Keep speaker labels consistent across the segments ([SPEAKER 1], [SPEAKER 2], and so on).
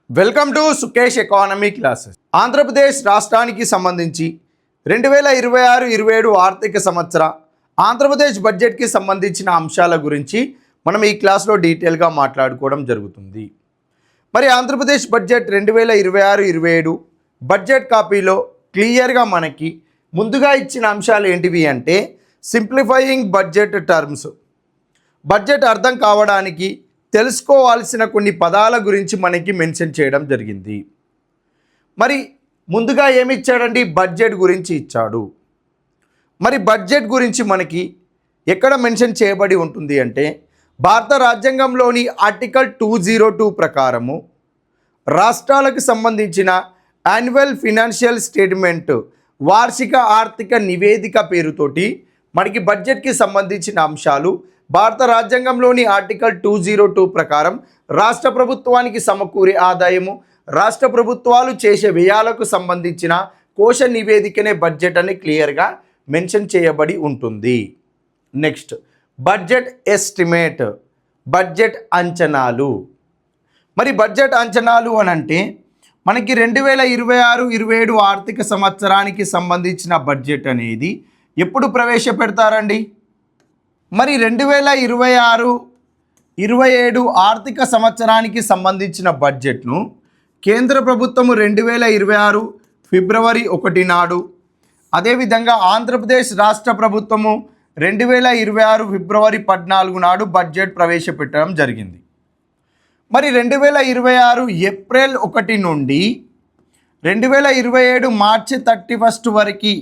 [SPEAKER 1] Welcome to Sukesh economy classes. Andhra Pradesh రాష్ట్రానికి సంబంధించి 2026-27 ఆర్థిక సంవత్సర ఆంధ్రప్రదేశ్ బడ్జెట్కి సంబంధించిన అంశాల గురించి మనం ఈ క్లాస్లో డీటెయిల్గా మాట్లాడుకోవడం జరుగుతుంది. మరి ఆంధ్రప్రదేశ్ బడ్జెట్ 2026-27 బడ్జెట్ కాపీలో క్లియర్గా మనకి ముందుగా ఇచ్చిన అంశాలు ఏంటివి అంటే సింప్లిఫైయింగ్ బడ్జెట్ టర్మ్స్, బడ్జెట్ అర్థం కావడానికి తెలుసుకోవాల్సిన కొన్ని పదాల గురించి మనకి మెన్షన్ చేయడం జరిగింది. మరి ముందుగా ఏమి ఇచ్చాడండి? బడ్జెట్ గురించి ఇచ్చాడు. మరి బడ్జెట్ గురించి మనకి ఎక్కడ మెన్షన్ చేయబడి ఉంటుంది అంటే భారత రాజ్యాంగంలోని ఆర్టికల్ 202 ప్రకారము రాష్ట్రాలకు సంబంధించిన యాన్యువల్ ఫినాన్షియల్ స్టేట్మెంట్, వార్షిక ఆర్థిక నివేదిక పేరుతోటి మనకి బడ్జెట్కి సంబంధించిన అంశాలు భారత రాజ్యాంగంలోని ఆర్టికల్ 202 ప్రకారం రాష్ట్ర ప్రభుత్వానికి సమకూరే ఆదాయము, రాష్ట్ర ప్రభుత్వాలు చేసే వ్యయాలకు సంబంధించిన కోశ నివేదికనే బడ్జెట్ అని క్లియర్గా మెన్షన్ చేయబడి ఉంటుంది. నెక్స్ట్ బడ్జెట్ ఎస్టిమేట్, బడ్జెట్ అంచనాలు. మరి బడ్జెట్ అంచనాలు అని అంటే మనకి 2026-27 ఆర్థిక సంవత్సరానికి సంబంధించిన బడ్జెట్ అనేది ఎప్పుడు ప్రవేశపెడతారండి? మరి 2026-27 ఆర్థిక సంవత్సరానికి సంబంధించిన బడ్జెట్ను కేంద్ర ప్రభుత్వము 2026 ఫిబ్రవరి 1 నాడు, అదేవిధంగా ఆంధ్రప్రదేశ్ రాష్ట్ర ప్రభుత్వము 2026 ఫిబ్రవరి 14 నాడు బడ్జెట్ ప్రవేశపెట్టడం జరిగింది. మరి 2026 ఏప్రిల్ 1 నుండి 2027 మార్చి 31 వరకు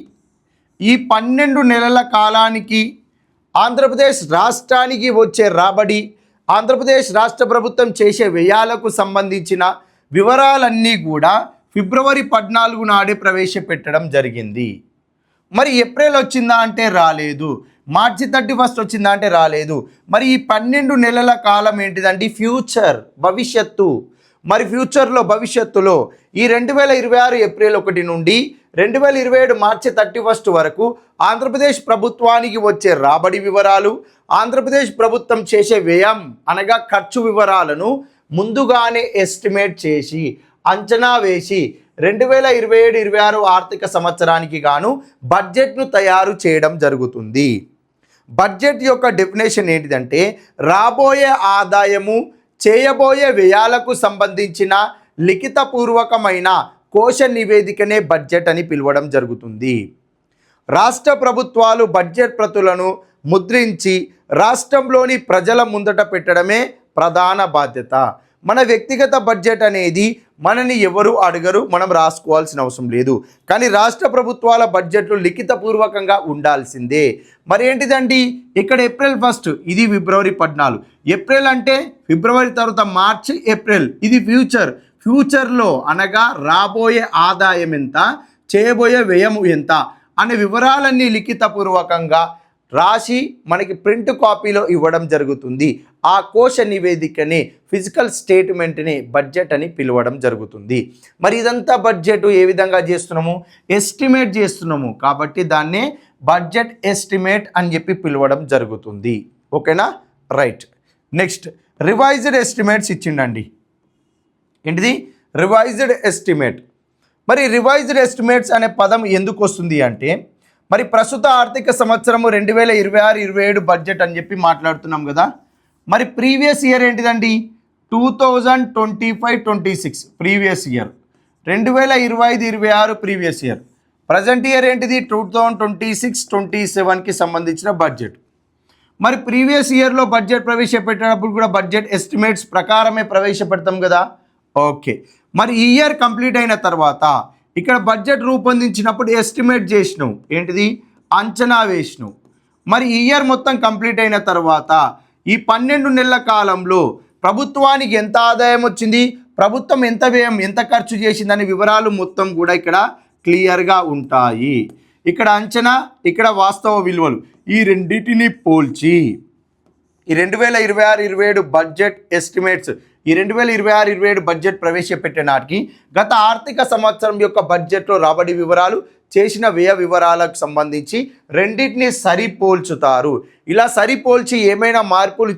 [SPEAKER 1] ఈ 12 నెలల కాలానికి ఆంధ్రప్రదేశ్ రాష్ట్రానికి వచ్చే రాబడి, ఆంధ్రప్రదేశ్ రాష్ట్ర ప్రభుత్వం చేసే వ్యయాలకు సంబంధించిన వివరాలన్నీ కూడా ఫిబ్రవరి 14 నాడే ప్రవేశపెట్టడం జరిగింది. మరి ఏప్రిల్ వచ్చిందా అంటే రాలేదు, మార్చి 31 వచ్చిందా అంటే రాలేదు. మరి ఈ 12 నెలల కాలం ఏంటిదండి? ఫ్యూచర్, భవిష్యత్తు. మరి ఫ్యూచర్లో భవిష్యత్తులో ఈ 2026 ఏప్రిల్ 1 నుండి 2027 మార్చి 31 వరకు ఆంధ్రప్రదేశ్ ప్రభుత్వానికి వచ్చే రాబడి వివరాలు, ఆంధ్రప్రదేశ్ ప్రభుత్వం చేసే వ్యయం అనగా ఖర్చు వివరాలను ముందుగానే ఎస్టిమేట్ చేసి అంచనా వేసి 2027-26 ఆర్థిక సంవత్సరానికి గాను బడ్జెట్ను తయారు చేయడం జరుగుతుంది. బడ్జెట్ యొక్క డెఫినేషన్ ఏంటిదంటే రాబోయే ఆదాయము, చేయబోయే వ్యయాలకు సంబంధించిన లిఖితపూర్వకమైన కోశ నివేదికనే బడ్జెట్ అని పిలవడం జరుగుతుంది. రాష్ట్ర ప్రభుత్వాలు బడ్జెట్ ప్రతులను ముద్రించి రాష్ట్రంలోని ప్రజల ముందట పెట్టడమే ప్రధాన బాధ్యత. మన వ్యక్తిగత బడ్జెట్ అనేది మనని ఎవరు అడగరు, మనం రాసుకోవాల్సిన అవసరం లేదు. కానీ రాష్ట్ర ప్రభుత్వాల బడ్జెట్లు లిఖితపూర్వకంగా ఉండాల్సిందే. మరి ఏంటిదండి? ఇక్కడ ఏప్రిల్ 1, ఇది ఫిబ్రవరి 14. ఏప్రిల్ అంటే ఫిబ్రవరి తర్వాత మార్చి, ఏప్రిల్ ఇది ఫ్యూచర్. ఫ్యూచర్లో అనగా రాబోయే ఆదాయం ఎంత, చేయబోయే వ్యయం ఎంత అనే వివరాలన్నీ లిఖితపూర్వకంగా రాసి మనకి ప్రింట్ కాపీలో ఇవ్వడం జరుగుతుంది. ఆ కోశ నివేదికని, ఫిజికల్ స్టేట్మెంట్ని బడ్జెట్ అని పిలవడం జరుగుతుంది. మరి ఇదంతా బడ్జెట్ ఏ విధంగా చేస్తున్నాము? ఎస్టిమేట్ చేస్తున్నాము కాబట్టి దాన్నే బడ్జెట్ ఎస్టిమేట్ అని చెప్పి పిలవడం జరుగుతుంది. ఓకేనా? రైట్. నెక్స్ట్ రివైజ్డ్ ఎస్టిమేట్స్ ఇచ్చిండండి. ఏంటిది? Revised estimate. మరి రివైజ్డ్ ఎస్టిమేట్స్ అనే పదం ఎందుకు వస్తుంది అంటే మరి ప్రస్తుత ఆర్థిక సంవత్సరము 2026-27 బడ్జెట్ అని చెప్పి మాట్లాడుతున్నాం కదా. మరి ప్రీవియస్ ఇయర్ ఏంటిదండి? 2025-26 previous year, 2025-26 previous year. Present year ఏంటిది? 2026-27కి సంబంధించిన బడ్జెట్. మరి ప్రీవియస్ ఇయర్లో బడ్జెట్ ప్రవేశపెట్టేటప్పుడు కూడా బడ్జెట్ ఎస్టిమేట్స్ ప్రకారమే ప్రవేశపెడతాం కదా. ఓకే. మరి ఈ ఇయర్ కంప్లీట్ అయిన తర్వాత ఇక్కడ బడ్జెట్ రూపొందించినప్పుడు ఎస్టిమేట్ చేసినాం, ఏంటిది? అంచనా వేసినాం. మరి ఈ ఇయర్ మొత్తం కంప్లీట్ అయిన తర్వాత ఈ 12 నెలల కాలంలో ప్రభుత్వానికి ఎంత ఆదాయం వచ్చింది, ప్రభుత్వం ఎంత వ్యయం, ఎంత ఖర్చు చేసిందనే వివరాలు మొత్తం కూడా ఇక్కడ క్లియర్గా ఉంటాయి. ఇక్కడ అంచనా, ఇక్కడ వాస్తవ విలువలు, ఈ రెండింటిని పోల్చి ఈ 2026-27 బడ్జెట్ ఎస్టిమేట్స్, ఈ 2026-27 బడ్జెట్ ప్రవేశపెట్టే నాటికి గత ఆర్థిక సంవత్సరం యొక్క బడ్జెట్లో రాబడి వివరాలు, చేసిన వ్యయ వివరాలకు సంబంధించి రెండింటిని సరిపోల్చుతారు. ఇలా సరిపోల్చి ఏమైనా మార్పులు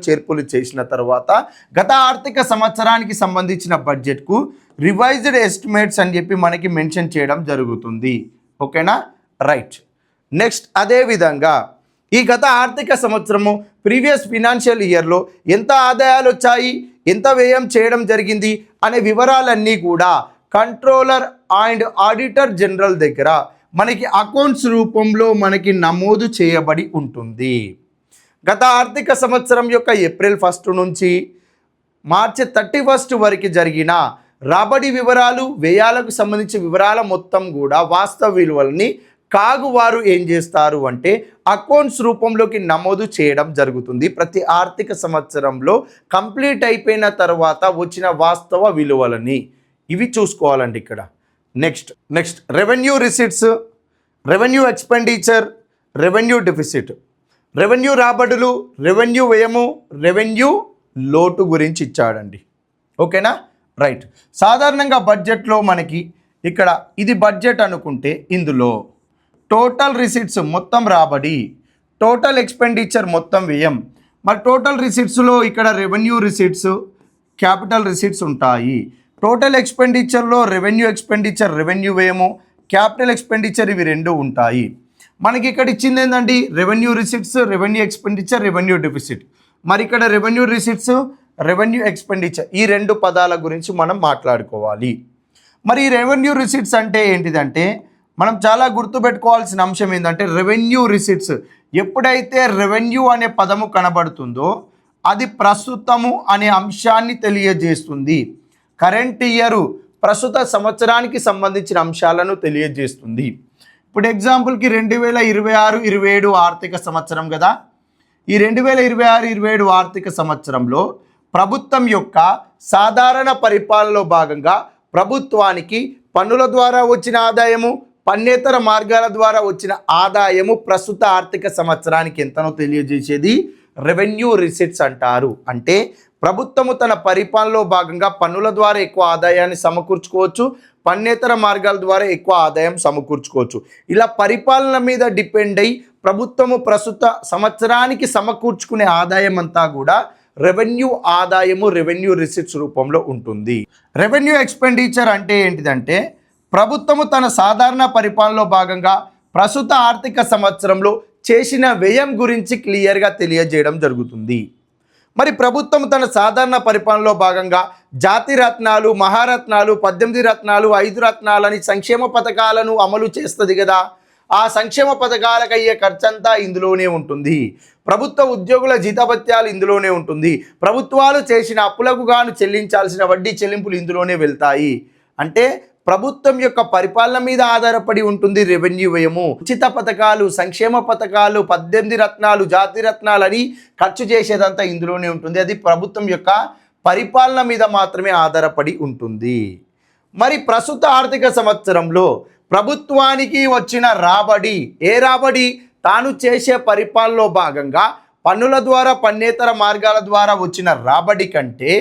[SPEAKER 1] చేర్పులు చేసిన తర్వాత గత ఆర్థిక సంవత్సరానికి సంబంధించిన బడ్జెట్కు రివైజ్డ్ ఎస్టిమేట్స్ అని చెప్పి మనకి మెన్షన్ చేయడం జరుగుతుంది. ఓకేనా, రైట్. నెక్స్ట్, అదేవిధంగా ఈ గత ఆర్థిక సంవత్సరము ప్రీవియస్ ఫినాన్షియల్ ఇయర్లో ఎంత ఆదాయాలు వచ్చాయి, ఎంత వ్యయం చేయడం జరిగింది అనే వివరాలన్నీ కూడా కంట్రోలర్ అండ్ ఆడిటర్ జనరల్ దగ్గర మనకి అకౌంట్స్ రూపంలో మనకి నమోదు చేయబడి ఉంటుంది. గత ఆర్థిక సంవత్సరం యొక్క ఏప్రిల్ 1 నుంచి మార్చి 31 వరకు జరిగిన రాబడి వివరాలు, వ్యయాలకు సంబంధించిన వివరాల మొత్తం కూడా వాస్తవ విలువల్ని వారు ఏం చేస్తారు అంటే అకౌంట్స్ రూపంలోకి నమోదు చేయడం జరుగుతుంది. ప్రతి ఆర్థిక సంవత్సరంలో కంప్లీట్ అయిపోయిన తర్వాత వచ్చిన వాస్తవ విలువలని ఇవి చూసుకోవాలండి ఇక్కడ. Next revenue receipts, revenue expenditure, revenue deficit, revenue రాబడులు, రెవెన్యూ వ్యయము, రెవెన్యూ లోటు గురించి ఇచ్చాడండి. ఓకేనా, రైట్. సాధారణంగా బడ్జెట్లో మనకి ఇక్కడ ఇది బడ్జెట్ అనుకుంటే ఇందులో టోటల్ రిసిట్స్ మొత్తం రాబడి, టోటల్ ఎక్స్పెండిచర్ మొత్తం వ్యయం. మరి టోటల్ రిసిట్స్లో ఇక్కడ రెవెన్యూ రిసిట్స్, క్యాపిటల్ రిసిట్స్ ఉంటాయి. టోటల్ ఎక్స్పెండిచర్లో రెవెన్యూ ఎక్స్పెండిచర్, రెవెన్యూ వ్యయము, క్యాపిటల్ ఎక్స్పెండిచర్ ఇవి రెండు ఉంటాయి. మనకి ఇక్కడ ఇచ్చింది ఏంటండి, revenue receipts, revenue expenditure, revenue deficit. మరి ఇక్కడ రెవెన్యూ రిసిట్స్, రెవెన్యూ ఎక్స్పెండిచర్ ఈ రెండు పదాల గురించి మనం మాట్లాడుకోవాలి. మరి ఈ రెవెన్యూ రిసిట్స్ అంటే ఏంటిదంటే మనం చాలా గుర్తుపెట్టుకోవాల్సిన అంశం ఏంటంటే రెవెన్యూ రిసిట్స్ ఎప్పుడైతే రెవెన్యూ అనే పదము కనబడుతుందో అది ప్రస్తుతము అనే అంశాన్ని తెలియజేస్తుంది. కరెంట్ ఇయర్ ప్రస్తుత సంవత్సరానికి సంబంధించిన అంశాలను తెలియజేస్తుంది. ఇప్పుడు ఎగ్జాంపుల్కి 2026-27 ఆర్థిక సంవత్సరం కదా. ఈ 2026-27 ఆర్థిక సంవత్సరంలో ప్రభుత్వం యొక్క సాధారణ పరిపాలనలో భాగంగా ప్రభుత్వానికి పన్నుల ద్వారా వచ్చిన ఆదాయము, పన్నేతర మార్గాల ద్వారా వచ్చిన ఆదాయము ప్రస్తుత ఆర్థిక సంవత్సరానికి ఎంతనో తెలియజేసేది రెవెన్యూ రిసిట్స్ అంటారు. అంటే ప్రభుత్వము తన పరిపాలనలో భాగంగా పన్నుల ద్వారా ఎక్కువ ఆదాయాన్ని సమకూర్చుకోవచ్చు, పన్నేతర మార్గాల ద్వారా ఎక్కువ ఆదాయం సమకూర్చుకోవచ్చు. ఇలా పరిపాలన మీద డిపెండ్ అయి ప్రభుత్వము ప్రస్తుత సంవత్సరానికి సమకూర్చుకునే ఆదాయం అంతా కూడా రెవెన్యూ ఆదాయము, రెవెన్యూ రిసిట్స్ రూపంలో ఉంటుంది. రెవెన్యూ ఎక్స్పెండిచర్ అంటే ఏంటిదంటే ప్రభుత్వము తన సాధారణ పరిపాలనలో భాగంగా ప్రస్తుత ఆర్థిక సంవత్సరంలో చేసిన వ్యయం గురించి క్లియర్గా తెలియజేయడం జరుగుతుంది. మరి ప్రభుత్వం తన సాధారణ పరిపాలనలో భాగంగా జాతి రత్నాలు, మహారత్నాలు, 18 రత్నాలు, 5 రత్నాలని సంక్షేమ పథకాలను అమలు చేస్తుంది కదా. ఆ సంక్షేమ పథకాలకు అయ్యే ఖర్చంతా ఇందులోనే ఉంటుంది. ప్రభుత్వ ఉద్యోగుల జీతభత్యాలు ఇందులోనే ఉంటుంది. ప్రభుత్వాలు చేసిన అప్పులకు గాను చెల్లించాల్సిన వడ్డీ చెల్లింపులు ఇందులోనే వెళ్తాయి. అంటే ప్రభుత్వం యొక్క పరిపాలన మీద ఆధారపడి ఉంటుంది రెవెన్యూ వ్యయము. ఉచిత పథకాలు, సంక్షేమ పథకాలు, 18 రత్నాలు, జాతి రత్నాలని ఖర్చు చేసేదంతా ఇందులోనే ఉంటుంది. అది ప్రభుత్వం యొక్క పరిపాలన మీద మాత్రమే ఆధారపడి ఉంటుంది. మరి ప్రస్తుత ఆర్థిక సంవత్సరంలో ప్రభుత్వానికి వచ్చిన రాబడి, ఏ రాబడి? తాను చేసే పరిపాలనలో భాగంగా పన్నుల ద్వారా, పన్నేతర మార్గాల ద్వారా వచ్చిన రాబడి కంటే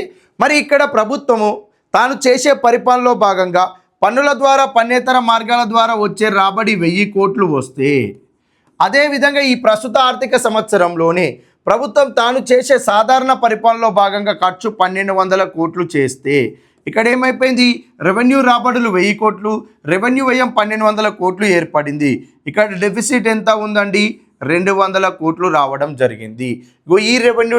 [SPEAKER 1] మరి ఇక్కడ ప్రభుత్వము తాను చేసే పరిపాలనలో భాగంగా పన్నుల ద్వారా, పన్నేతర మార్గాల ద్వారా వచ్చే రాబడి 1000 కోట్లు వస్తే, అదేవిధంగా ఈ ప్రస్తుత ఆర్థిక సంవత్సరంలోనే ప్రభుత్వం తాను చేసే సాధారణ పరిపాలనలో భాగంగా ఖర్చు 1200 కోట్లు చేస్తే ఇక్కడ ఏమైపోయింది? రెవెన్యూ రాబడులు 1000 కోట్లు, రెవెన్యూ వ్యయం 1200 కోట్లు ఏర్పడింది. ఇక్కడ డెఫిసిట్ ఎంత ఉందండి? 200 కోట్లు రావడం జరిగింది. ఈ రెవెన్యూ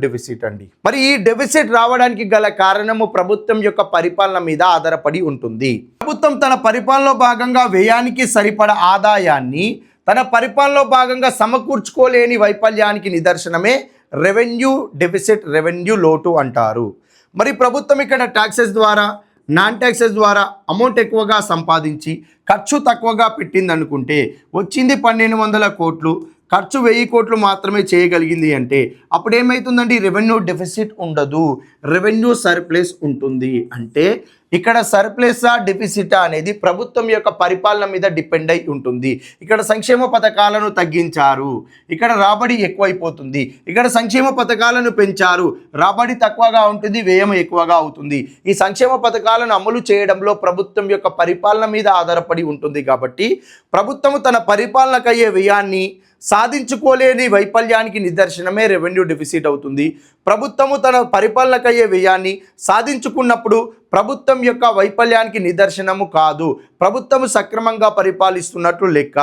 [SPEAKER 1] డెఫిసిట్ అండి. మరి ఈ డెఫిసిట్ రావడానికి గల కారణము ప్రభుత్వం యొక్క పరిపాలన మీద ఆధారపడి ఉంటుంది. ప్రభుత్వం తన పరిపాలనలో భాగంగా వ్యయానికి సరిపడ ఆదాయాన్ని తన పరిపాలనలో భాగంగా సమకూర్చుకోలేని వైఫల్యానికి నిదర్శనమే రెవెన్యూ డెఫిసిట్, రెవెన్యూ లోటు అంటారు. మరి ప్రభుత్వం ఇక్కడ ట్యాక్సెస్ ద్వారా, నాన్ ట్యాక్సెస్ ద్వారా అమౌంట్ ఎక్కువగా సంపాదించి ఖర్చు తక్కువగా పెట్టింది అనుకుంటే వచ్చింది 1200 కోట్లు, ఖర్చు 1000 కోట్లు మాత్రమే చేయగలిగింది అంటే అప్పుడు ఏమవుతుందండి, రెవెన్యూ డెఫిసిట్ ఉండదు, రెవెన్యూ సర్ప్లస్ ఉంటుంది. అంటే ఇక్కడ సర్ప్లసా డెఫిసిటా అనేది ప్రభుత్వం యొక్క పరిపాలన మీద డిపెండ్ అయి ఉంటుంది. ఇక్కడ సంక్షేమ పథకాలను తగ్గించారు, ఇక్కడ రాబడి ఎక్కువైపోతుంది. ఇక్కడ సంక్షేమ పథకాలను పెంచారు, రాబడి తక్కువగా ఉంటుంది, వ్యయం ఎక్కువగా అవుతుంది. ఈ సంక్షేమ పథకాలను అమలు చేయడంలో ప్రభుత్వం యొక్క పరిపాలన మీద ఆధారపడి ఉంటుంది. కాబట్టి ప్రభుత్వం తన పరిపాలనకు అయ్యే వ్యయాన్ని సాధించుకోలేని వైఫల్యానికి నిదర్శనమే రెవెన్యూ డెఫిసిట్ అవుతుంది. ప్రభుత్వము తన పరిపాలనకు అయ్యే వ్యయాన్ని సాధించుకున్నప్పుడు ప్రభుత్వం యొక్క వైఫల్యానికి నిదర్శనము కాదు, ప్రభుత్వము సక్రమంగా పరిపాలిస్తున్నట్లు లెక్క.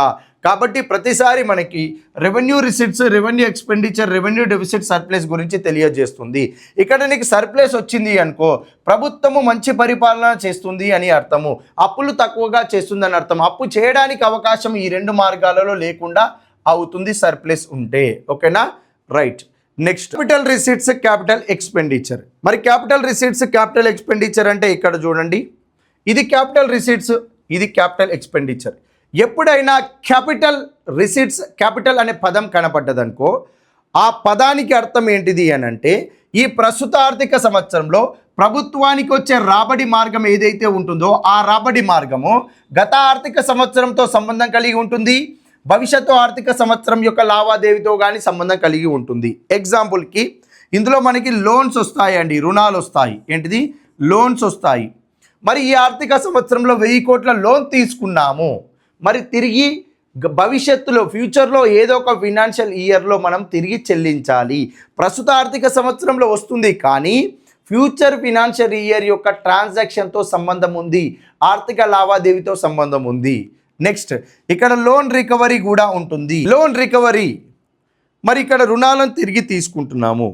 [SPEAKER 1] కాబట్టి ప్రతిసారి మనకి revenue receipts, revenue expenditure, revenue deficit, surplus గురించి తెలియజేస్తుంది. ఇక్కడ నీకు సర్ప్లస్ వచ్చింది అనుకో, ప్రభుత్వము మంచి పరిపాలన చేస్తుంది అని అర్థము, అప్పులు తక్కువగా చేస్తుంది అని అర్థం. అప్పు చేయడానికి అవకాశం ఈ రెండు మార్గాలలో లేకుండా అవుతుంది సర్ప్లస్ ఉంటే. ఓకేనా, right. Next capital receipts, capital expenditure. మరి క్యాపిటల్ రిసిట్స్, క్యాపిటల్ ఎక్స్పెండిచర్ అంటే ఇక్కడ చూడండి, ఇది క్యాపిటల్ రిసిట్స్, ఇది క్యాపిటల్ ఎక్స్పెండిచర్. ఎప్పుడైనా క్యాపిటల్ రిసిట్స్, క్యాపిటల్ అనే పదం కనపడ్డదనుకో, ఆ పదానికి అర్థం ఏంటిది అని అంటే, ఈ ప్రస్తుత ఆర్థిక సంవత్సరంలో ప్రభుత్వానికి వచ్చే రాబడి మార్గం ఏదైతే ఉంటుందో ఆ రాబడి మార్గము గత ఆర్థిక సంవత్సరంతో సంబంధం కలిగి ఉంటుంది, భవిష్యత్తు ఆర్థిక సంవత్సరం యొక్క లావాదేవీతో కానీ సంబంధం కలిగి ఉంటుంది. ఎగ్జాంపుల్కి ఇందులో మనకి లోన్స్ వస్తాయండి, రుణాలు వస్తాయి. ఏంటిది, లోన్స్ వస్తాయి. మరి ఈ ఆర్థిక సంవత్సరంలో 1000 కోట్ల లోన్ తీసుకున్నాము, మరి తిరిగి భవిష్యత్తులో ఫ్యూచర్లో ఏదో ఒక ఫినాన్షియల్ ఇయర్లో మనం తిరిగి చెల్లించాలి. ప్రస్తుత ఆర్థిక సంవత్సరంలో వస్తుంది కానీ ఫ్యూచర్ ఫినాన్షియల్ ఇయర్ యొక్క ట్రాన్సాక్షన్తో సంబంధం ఉంది, ఆర్థిక లావాదేవీతో సంబంధం ఉంది. నెక్స్ట్ ఇక్కడ లోన్ రికవరీ కూడా ఉంటుంది. లోన్ రికవరీ, మరి ఇక్కడ రుణాలను తిరిగి తీసుకుంటున్నాము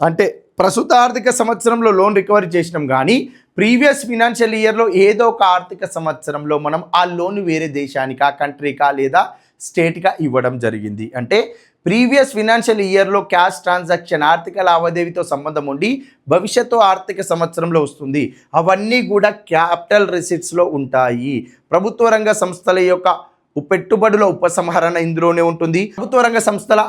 [SPEAKER 1] అంటే ప్రస్తుత ఆర్థిక సంవత్సరంలో లోన్ రికవరీ చేసినాం కానీ ప్రీవియస్ ఫినాన్షియల్ ఇయర్లో ఏదో ఒక ఆర్థిక సంవత్సరంలో మనం ఆ లోన్ వేరే దేశానికా, కంట్రీకా లేదా స్టేట్గా ఇవ్వడం జరిగింది. అంటే ప్రీవియస్ ఫినాన్షియల్ ఇయర్లో క్యాష్ ట్రాన్సాక్షన్, ఆర్థిక లావాదేవీతో సంబంధం ఉండి భవిష్యత్తు ఆర్థిక సంవత్సరంలో వస్తుంది. అవన్నీ కూడా క్యాపిటల్ రిసిట్స్లో ఉంటాయి. ప్రభుత్వ రంగ సంస్థల యొక్క పెట్టుబడుల ఉపసంహరణ ఇందులోనే ఉంటుంది, ప్రభుత్వ రంగ సంస్థల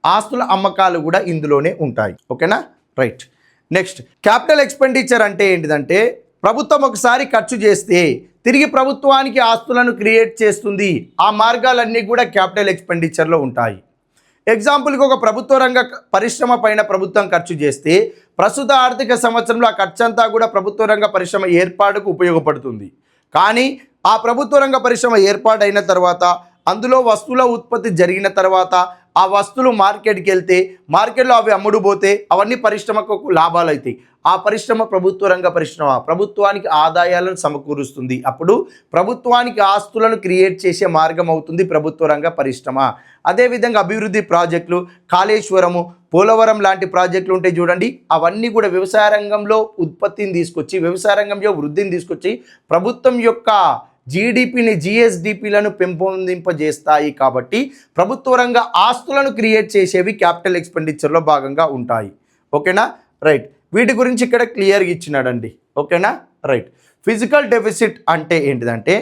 [SPEAKER 1] ఆస్తుల అమ్మకాలు కూడా ఇందులోనే ఉంటాయి. ఓకేనా, రైట్. నెక్స్ట్ క్యాపిటల్ ఎక్స్పెండిచర్ అంటే ఏంటిదంటే, ప్రభుత్వం ఒకసారి ఖర్చు చేస్తే తిరిగి ప్రభుత్వానికి ఆస్తులను క్రియేట్ చేస్తుంది. ఆ మార్గాలన్నీ కూడా క్యాపిటల్ ఎక్స్పెండిచర్లో ఉంటాయి. ఎగ్జాంపుల్కి ఒక ప్రభుత్వ రంగ పరిశ్రమ పైన ప్రభుత్వం ఖర్చు చేస్తే ప్రస్తుత ఆర్థిక సంవత్సరంలో ఆ ఖర్చు అంతా కూడా ప్రభుత్వ రంగ పరిశ్రమ ఏర్పాటుకు ఉపయోగపడుతుంది. కానీ ఆ ప్రభుత్వ రంగ పరిశ్రమ ఏర్పాటైన తర్వాత అందులో వస్తువుల ఉత్పత్తి జరిగిన తర్వాత ఆ వస్తువులు మార్కెట్కి వెళ్తే మార్కెట్లో అవి అమ్ముడుపోతే అవన్నీ పరిశ్రమకు లాభాలు అవుతాయి. ఆ పరిశ్రమ ప్రభుత్వ రంగ పరిశ్రమ, ప్రభుత్వానికి ఆదాయాలను సమకూరుస్తుంది. అప్పుడు ప్రభుత్వానికి ఆస్తులను క్రియేట్ చేసే మార్గం అవుతుంది ప్రభుత్వ రంగ పరిశ్రమ. అదేవిధంగా అభివృద్ధి ప్రాజెక్టులు, కాళేశ్వరము, పోలవరం లాంటి ప్రాజెక్టులు ఉంటాయి చూడండి, అవన్నీ కూడా వ్యవసాయ రంగంలో ఉత్పత్తిని తీసుకొచ్చి, వ్యవసాయ రంగంలో వృద్ధిని తీసుకొచ్చి ప్రభుత్వం యొక్క జీడిపిని, జిఎస్డిపిలను పెంపొందింపజేస్తాయి. కాబట్టి ప్రభుత్వ రంగ ఆస్తులను క్రియేట్ చేసేవి క్యాపిటల్ ఎక్స్పెండిచర్లో భాగంగా ఉంటాయి. ఓకేనా, రైట్. వీటి గురించి ఇక్కడ క్లియర్గా ఇచ్చినాడండి. ఓకేనా, రైట్. ఫిజికల్ డెఫిసిట్ అంటే ఏంటిదంటే,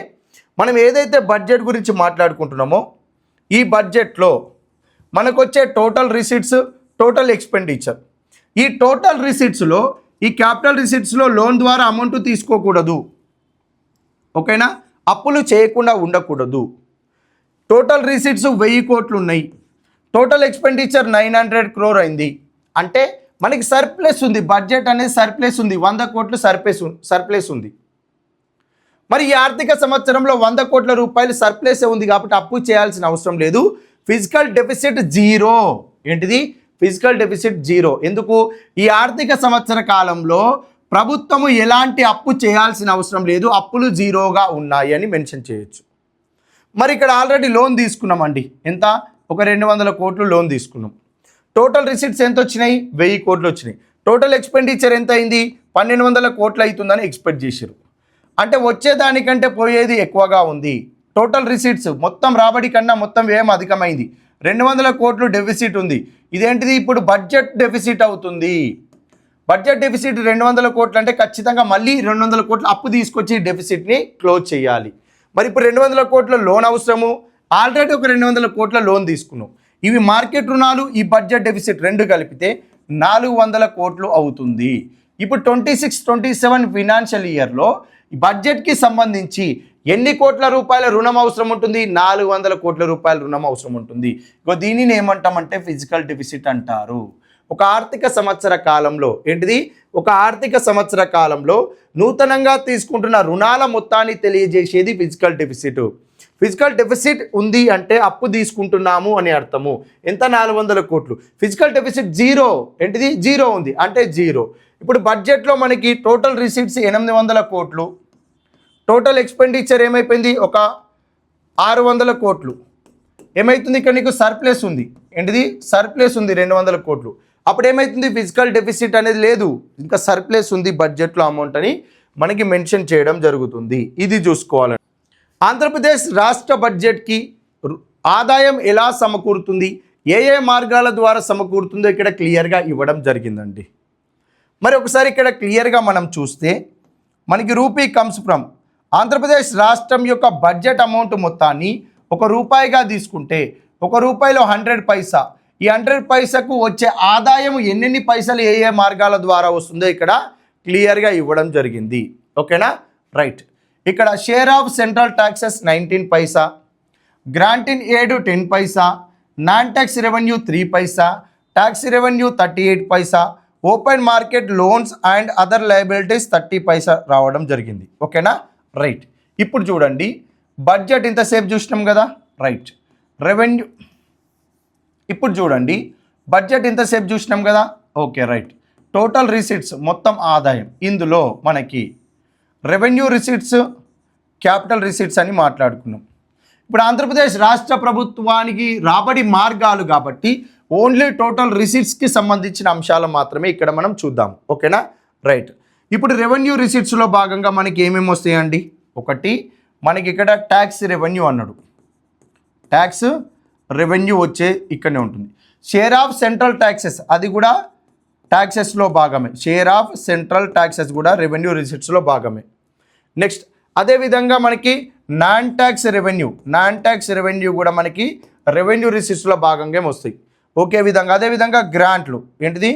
[SPEAKER 1] మనం ఏదైతే బడ్జెట్ గురించి మాట్లాడుకుంటున్నామో ఈ బడ్జెట్లో మనకు వచ్చే టోటల్ రిసిట్స్, టోటల్ ఎక్స్పెండిచర్, ఈ టోటల్ రిసిట్స్లో ఈ క్యాపిటల్ రిసిట్స్లో లోన్ ద్వారా అమౌంట్ తీసుకోకూడదు. ఓకేనా, అప్పులు చేయకుండా ఉండకూడదు. టోటల్ రిసిట్స్ 1000 కోట్లు ఉన్నాయి, టోటల్ ఎక్స్పెండిచర్ 900 crore అయింది అంటే మనకి సర్ప్లస్ ఉంది. బడ్జెట్ అనేది సర్ప్లస్ ఉంది, 100 కోట్లు సర్ప్లస్ ఉంది. మరి ఈ ఆర్థిక సంవత్సరంలో 100 కోట్ల రూపాయలు సర్ప్లస్ ఉంది కాబట్టి అప్పు చేయాల్సిన అవసరం లేదు. Physical deficit zero. ఏంటిది, ఫిజికల్ డెఫిసిట్ జీరో. ఎందుకు, ఈ ఆర్థిక సంవత్సర కాలంలో ప్రభుత్వము ఎలాంటి అప్పు చేయాల్సిన అవసరం లేదు, అప్పులు జీరోగా ఉన్నాయి అని మెన్షన్ చేయొచ్చు. మరి ఇక్కడ ఆల్రెడీ లోన్ తీసుకున్నామండి, ఎంత, ఒక 200 కోట్లు లోన్ తీసుకున్నాం. టోటల్ రిసిట్స్ ఎంత వచ్చినాయి, 1000 కోట్లు వచ్చినాయి. టోటల్ ఎక్స్పెండిచర్ ఎంత అయింది, 1200 కోట్లు అవుతుందని ఎక్స్పెక్ట్ చేశారు. అంటే వచ్చేదానికంటే పోయేది ఎక్కువగా ఉంది. టోటల్ రిసిట్స్ మొత్తం రాబడి కన్నా మొత్తం వ్యయం అధికమైంది. 200 కోట్లు డెఫిసిట్ ఉంది. ఇదేంటిది, ఇప్పుడు బడ్జెట్ డెఫిసిట్ అవుతుంది. బడ్జెట్ డెఫిసిట్ 200 కోట్లు అంటే ఖచ్చితంగా మళ్ళీ 200 కోట్లు అప్పు తీసుకొచ్చి డెఫిసిట్ని క్లోజ్ చేయాలి. మరి ఇప్పుడు 200 కోట్ల లోన్ అవసరము, ఆల్రెడీ ఒక 200 కోట్ల లోన్ తీసుకున్నాం. ఇవి మార్కెట్ రుణాలు, ఈ బడ్జెట్ డెఫిసిట్ రెండు కలిపితే 400 కోట్లు అవుతుంది. ఇప్పుడు 26-27 ఫినాన్షియల్ ఇయర్లో బడ్జెట్కి సంబంధించి ఎన్ని కోట్ల రూపాయల రుణం అవసరం ఉంటుంది? 400 కోట్ల రూపాయల రుణం అవసరం ఉంటుంది. దీనిని ఏమంటామంటే ఫిజికల్ డెఫిసిట్ అంటారు. ఒక ఆర్థిక సంవత్సర కాలంలో ఏంటిది? ఒక ఆర్థిక సంవత్సర కాలంలో నూతనంగా తీసుకుంటున్న రుణాల మొత్తాన్ని తెలియజేసేది ఫిజికల్ డెఫిసిట్. ఫిజికల్ డెఫిసిట్ ఉంది అంటే అప్పు తీసుకుంటున్నాము అని అర్థము. ఎంత? 400 కోట్లు. ఫిజికల్ డెఫిసిట్ జీరో, ఏంటిది? జీరో ఉంది అంటే జీరో. ఇప్పుడు బడ్జెట్లో మనకి టోటల్ రిసీట్స్ 800 కోట్లు, టోటల్ ఎక్స్పెండిచర్ ఏమైపోయింది? ఒక 600 కోట్లు. ఏమవుతుంది? ఇక్కడ నీకు సర్ప్లస్ ఉంది. ఏంటిది? సర్ప్లస్ ఉంది 200 కోట్లు. అప్పుడు ఏమవుతుంది? ఫిజికల్ డెఫిసిట్ అనేది లేదు, ఇంకా సర్ప్లస్ ఉంది బడ్జెట్లో అమౌంట్ అని మనకి మెన్షన్ చేయడం జరుగుతుంది. ఇది చూసుకోవాలి. ఆంధ్రప్రదేశ్ రాష్ట్ర బడ్జెట్కి ఆదాయం ఎలా సమకూరుతుంది, ఏ ఏ మార్గాల ద్వారా సమకూరుతుందో ఇక్కడ క్లియర్గా ఇవ్వడం జరిగిందండి. మరి ఒకసారి ఇక్కడ క్లియర్గా మనం చూస్తే మనకి రూపీ కమ్స్ ఫ్రమ్ ఆంధ్రప్రదేశ్ రాష్ట్రం యొక్క బడ్జెట్ అమౌంట్ మొత్తాన్ని ఒక రూపాయిగా తీసుకుంటే ఒక రూపాయిలో 100 పైసా. ఈ 100 పైసకు వచ్చే ఆదాయం ఎన్నెన్ని పైసలు ఏ ఏ మార్గాల ద్వారా వస్తుందో ఇక్కడ క్లియర్గా ఇవ్వడం జరిగింది. ఓకేనా? రైట్. ఇక్కడ share of central taxes 19 Paisa, grant in aid 10 Paisa, non tax revenue 3 Paisa, tax revenue 38 Paisa, open market loans and other liabilities 30 పైసా రావడం జరిగింది. ఓకేనా? రైట్. ఇప్పుడు చూడండి, బడ్జెట్ ఇంతసేపు చూసినాం కదా. రైట్. రెవెన్యూ ఇప్పుడు చూడండి, బడ్జెట్ ఇంతసేపు చూసినాం కదా. Okay, right. టోటల్ రిసీట్స్ మొత్తం ఆదాయం, ఇందులో మనకి రెవెన్యూ రిసీట్స్, క్యాపిటల్ రిసీట్స్ అని మాట్లాడుకున్నాం. ఇప్పుడు ఆంధ్రప్రదేశ్ రాష్ట్ర ప్రభుత్వానికి రాబడి మార్గాలు కాబట్టి ఓన్లీ టోటల్ రిసీట్స్కి సంబంధించిన అంశాలు మాత్రమే ఇక్కడ మనం చూద్దాం. ఓకేనా? రైట్. ఇప్పుడు రెవెన్యూ రిసీట్స్లో భాగంగా మనకి ఏమేమి వస్తాయండి? ఒకటి మనకి ఇక్కడ ట్యాక్స్ రెవెన్యూ అన్నాడు. ట్యాక్స్ రెవెన్యూ వచ్చే ఇక్కడనే ఉంటుంది. షేర్ ఆఫ్ సెంట్రల్ ట్యాక్సెస్, అది కూడా ట్యాక్సెస్లో భాగమే. షేర్ ఆఫ్ సెంట్రల్ ట్యాక్సెస్ కూడా రెవెన్యూ రిసిట్స్లో భాగమే. నెక్స్ట్ అదేవిధంగా మనకి నాన్ ట్యాక్స్ రెవెన్యూ కూడా మనకి రెవెన్యూ రిసిట్స్లో భాగంగా వస్తాయి. అదేవిధంగా గ్రాంట్లు, ఏంటిది?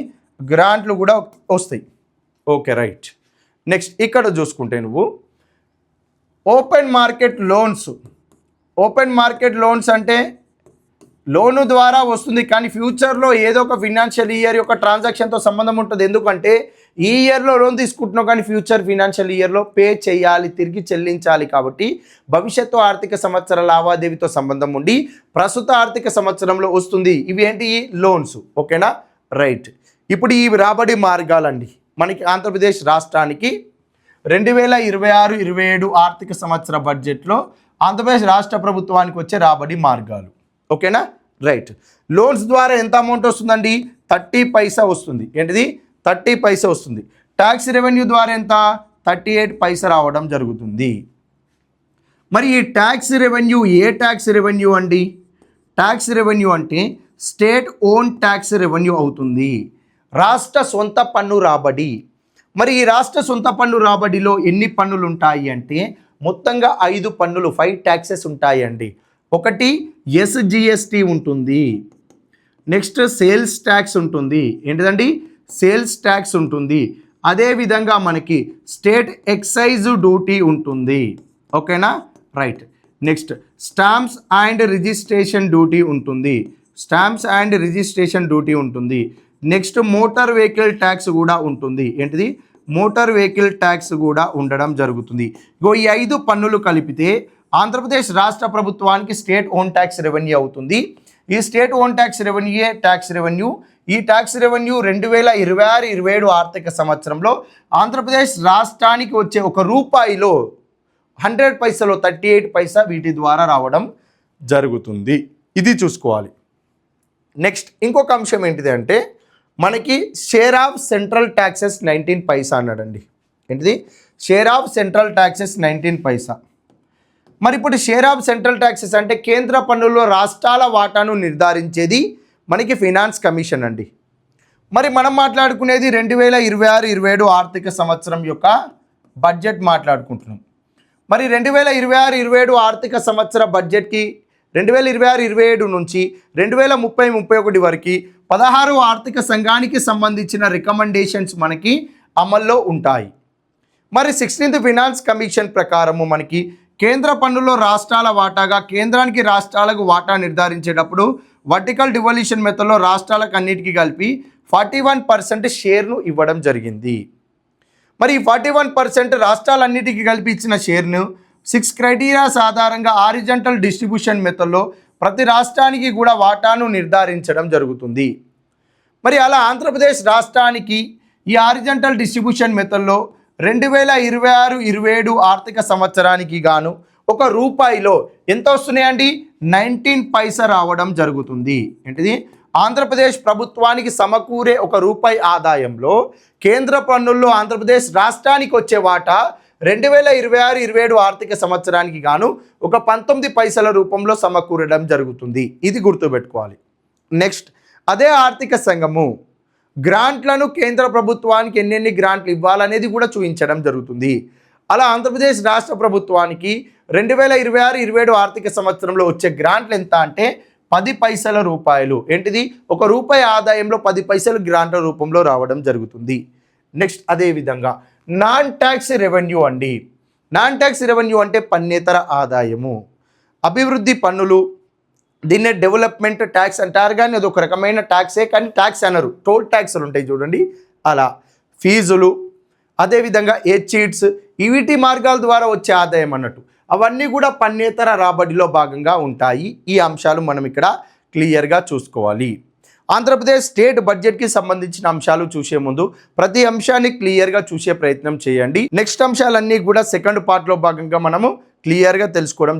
[SPEAKER 1] గ్రాంట్లు కూడా వస్తాయి. Okay, right. నెక్స్ట్ ఇక్కడ చూసుకుంటే నువ్వు ఓపెన్ మార్కెట్ లోన్స్ అంటే లోను ద్వారా వస్తుంది, కానీ ఫ్యూచర్లో ఏదో ఒక ఫినాన్షియల్ ఇయర్ యొక్క ట్రాన్సాక్షన్తో సంబంధం ఉంటుంది. ఎందుకంటే ఈ ఇయర్లో లోన్ తీసుకుంటున్నావు కానీ ఫ్యూచర్ ఫినాన్షియల్ ఇయర్లో పే చేయాలి, తిరిగి చెల్లించాలి. కాబట్టి భవిష్యత్తు ఆర్థిక సంవత్సర లావాదేవీతో సంబంధం ఉండి ప్రస్తుత ఆర్థిక సంవత్సరంలో వస్తుంది. ఇవి ఏంటి? లోన్స్. ఓకేనా? రైట్. ఇప్పుడు ఈ రాబడి మార్గాలండి మనకి ఆంధ్రప్రదేశ్ రాష్ట్రానికి 2026-27 ఆర్థిక సంవత్సర బడ్జెట్లో ఆంధ్రప్రదేశ్ రాష్ట్ర ప్రభుత్వానికి వచ్చే రాబడి మార్గాలు. ఓకేనా? రైట్. లోన్స్ ద్వారా ఎంత అమౌంట్ వస్తుందండి? 30 పైసా వస్తుంది. ఏంటిది? 30 పైసా వస్తుంది. ట్యాక్స్ రెవెన్యూ ద్వారా ఎంత? 38 పైసా రావడం జరుగుతుంది. మరి ఈ ట్యాక్స్ రెవెన్యూ ఏ ట్యాక్స్ రెవెన్యూ అండి? ట్యాక్స్ రెవెన్యూ అంటే స్టేట్ ఓన్ ట్యాక్స్ రెవెన్యూ అవుతుంది, రాష్ట్ర సొంత పన్ను రాబడి. మరి ఈ రాష్ట్ర సొంత పన్ను రాబడిలో ఎన్ని పన్నులు ఉంటాయి అంటే మొత్తంగా 5 పన్నులు, 5 ట్యాక్సెస్ ఉంటాయండి. ఒకటి ఎస్జిఎస్టీ ఉంటుంది, నెక్స్ట్ సేల్స్ ట్యాక్స్ ఉంటుంది. ఏంటిదండి? సేల్స్ ట్యాక్స్ ఉంటుంది. అదేవిధంగా మనకి స్టేట్ ఎక్సైజ్ డ్యూటీ ఉంటుంది. ఓకేనా? Right. Next stamps and registration duty ఉంటుంది. నెక్స్ట్ మోటార్ వెహికల్ ట్యాక్స్ కూడా ఉంటుంది. ఏంటిది? మోటార్ వెహికల్ ట్యాక్స్ కూడా ఉండడం జరుగుతుంది. ఈ 5 పన్నులు కలిపితే ఆంధ్రప్రదేశ్ రాష్ట్ర ప్రభుత్వానికి స్టేట్ ఓన్ ట్యాక్స్ రెవెన్యూ అవుతుంది. ఈ స్టేట్ ఓన్ ట్యాక్స్ రెవెన్యూయే ట్యాక్స్ రెవెన్యూ. ఈ ట్యాక్స్ రెవెన్యూ 2026-27 ఆర్థిక సంవత్సరంలో ఆంధ్రప్రదేశ్ రాష్ట్రానికి వచ్చే ఒక రూపాయిలో 100 పైసలో 38 పైసా వీటి ద్వారా రావడం జరుగుతుంది. ఇది చూసుకోవాలి. నెక్స్ట్ ఇంకొక అంశం ఏంటిది అంటే మనకి షేర్ ఆఫ్ సెంట్రల్ ట్యాక్సెస్ 19 పైసా అన్నాడండి. ఏంటిది? షేర్ ఆఫ్ సెంట్రల్ ట్యాక్సెస్ 19 పైసా. మరి ఇప్పుడు షేర్ ఆఫ్ సెంట్రల్ ట్యాక్సెస్ అంటే కేంద్ర పన్నుల్లో రాష్ట్రాల వాటాను నిర్ధారించేది మనకి ఫినాన్స్ కమిషన్ అండి. మరి మనం మాట్లాడుకునేది 2026-27 ఆర్థిక సంవత్సరం యొక్క బడ్జెట్ మాట్లాడుకుంటున్నాం. మరి 2026-27 ఆర్థిక సంవత్సర బడ్జెట్కి 2026-27 నుంచి 2030-31 వరకు 16వ ఆర్థిక సంఘానికి సంబంధించిన రికమెండేషన్స్ మనకి అమల్లో ఉంటాయి. మరి 16th ఫినాన్స్ కమిషన్ ప్రకారము మనకి కేంద్ర పన్నులో రాష్ట్రాల వాటాగా కేంద్రానికి రాష్ట్రాలకు వాటా నిర్ధారించేటప్పుడు వర్టికల్ డివల్యూషన్ మెథడ్లో రాష్ట్రాలకు అన్నిటికీ కలిపి 41% షేర్ను ఇవ్వడం జరిగింది. మరి ఈ 41% రాష్ట్రాలన్నిటికీ కలిపి ఇచ్చిన షేర్ను 6 క్రైటీరియాస్ ఆధారంగా హారిజంటల్ డిస్ట్రిబ్యూషన్ మెథడ్లో ప్రతి రాష్ట్రానికి కూడా వాటాను నిర్ధారించడం జరుగుతుంది. మరి అలా ఆంధ్రప్రదేశ్ రాష్ట్రానికి ఈ హారిజంటల్ డిస్ట్రిబ్యూషన్ మెథడ్లో 2026-27 ఆర్థిక సంవత్సరానికి గాను ₹1 ఎంత వస్తున్నాయండి? 19 పైసా రావడం జరుగుతుంది. ఏంటిది? ఆంధ్రప్రదేశ్ ప్రభుత్వానికి సమకూరే ₹1 ఆదాయంలో కేంద్ర పన్నుల్లో ఆంధ్రప్రదేశ్ రాష్ట్రానికి వచ్చే వాటా 2026-27 ఆర్థిక సంవత్సరానికి గాను 19 పైసల రూపంలో సమకూరడం జరుగుతుంది. ఇది గుర్తుపెట్టుకోవాలి. నెక్స్ట్, అదే ఆర్థిక సంఘము గ్రాంట్లను కేంద్ర ప్రభుత్వానికి ఎన్నెన్ని గ్రాంట్లు ఇవ్వాలనేది కూడా చూపించడం జరుగుతుంది. అలా ఆంధ్రప్రదేశ్ రాష్ట్ర ప్రభుత్వానికి 2026-27 ఆర్థిక సంవత్సరంలో వచ్చే గ్రాంట్లు ఎంత అంటే 10 పైసల రూపాయలు. ఏంటిది? ₹1 ఆదాయంలో 10 పైసలు గ్రాంట్ల రూపంలో రావడం జరుగుతుంది. నెక్స్ట్, అదేవిధంగా నాన్ ట్యాక్స్ రెవెన్యూ అండి. నాన్ ట్యాక్స్ రెవెన్యూ అంటే పన్నేతర ఆదాయము. అభివృద్ధి పన్నులు, దీన్నే డెవలప్మెంట్ ట్యాక్స్ అంటారు, కానీ అది ఒక రకమైన ట్యాక్సే, కానీ ట్యాక్స్ అనరు. టోల్ ట్యాక్స్లు ఉంటాయి చూడండి, అలా ఫీజులు, అదేవిధంగా చీట్స్, వీటి మార్గాల ద్వారా వచ్చే ఆదాయం అన్నట్టు, అవన్నీ కూడా పన్నేతర రాబడిలో భాగంగా ఉంటాయి. ఈ అంశాలు మనం ఇక్కడ క్లియర్గా చూసుకోవాలి. ఆంధ్రప్రదేశ్ స్టేట్ బడ్జెట్కి సంబంధించిన అంశాలు చూసే ముందు ప్రతి అంశాన్ని క్లియర్గా చూసే ప్రయత్నం చేయండి. నెక్స్ట్ అంశాలన్నీ కూడా సెకండ్ పార్ట్లో భాగంగా మనము క్లియర్గా తెలుసుకోవడం